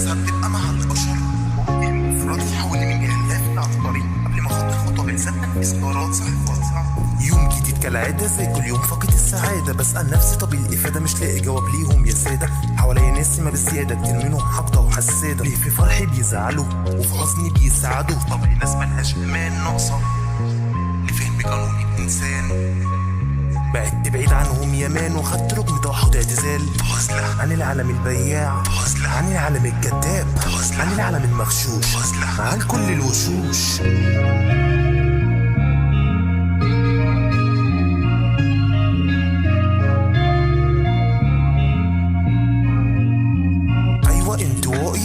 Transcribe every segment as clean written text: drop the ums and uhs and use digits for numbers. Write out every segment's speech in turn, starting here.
اساسها بتبقى مع البشر. المفردي حاولني من الاف على الطريق قبل ما اخد الخطوه بحساب تنفيذ قرارات صح. يوم جديد كالعاده زي كل يوم فاقد السعاده، بسال نفسي طب الافاده مش لاقي جواب ليهم يا ساده. حواليا ناس ما بالزياده كتير منهم حاقده وحساده، ليه في فرحي بيزعلوا وفي حزني بيسعدوا. طبعي ناس ملهاش امان ناقصه لفهم قانون الانسان، بعدت بعيد عنهم يامان وخدت ركن توحد اعتزال. عن العالم البياع، عن العالم الكذاب، عن العالم المغشوش، عن كل الوشوش.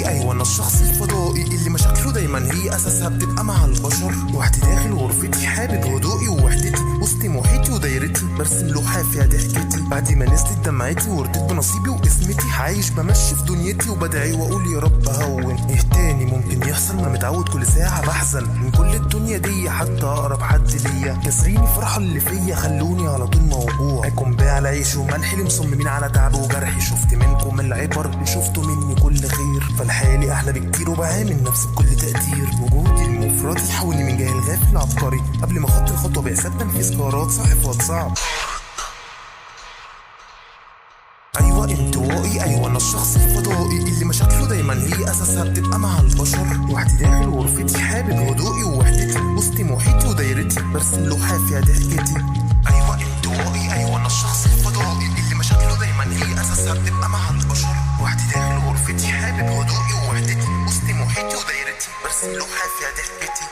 ايوه انا الشخص الفضائي اللي مشاكله دايما هي اساسها بتبقى مع البشر. وحدي داخل غرفتي حابب هدوئي ووحدتي، وسط محيطي ودايرتي برسم لوحه فيها ضحكتي. بعد ما نزلت دمعتي ورضيت بنصيبي واسمتي، عايش بمشي في دنيتي وبدعي واقول يا رب هون. ايه تاني ممكن يحصل؟ ما متعود كل ساعه بحزن من كل الدنيا دي، حتى اقرب حد ليا كسريني فرحه اللي فيا، خلوني على طول موجوع. هيكون بيع على عيش وملح اللي مصممين على تعب وجرحي. شفت منكم العبر اللي شفتوا مني كل خير، فالحالي احلى بكتير وبعامل نفسي بكل تقدير. وجودي المفردي حاولني من جاهل غافل عبقري قبل ما اخد الخطوه بحساب تنفيذ قرارات صعب. ايوه انطوائي، ايوه انا الشخص الفضائي اللي مشاكله دايما هي اساسها بتبقى مع البشر. وحدي داخل غرفتي حابب هدوئي ووحدتي، وسط محيطي ودايرتي برسم لوحه فيها ضحكتي. ايوه انطوائي، ايوه انا الشخص الفضائي اللي مشاكله دايما هي اساسها بتبقى مع البشر. وحدي داخل غرفتي حابب هدوئي ووحدتي، وسط محيطي ودايرتي برسم لوحه فيها ضحكتي.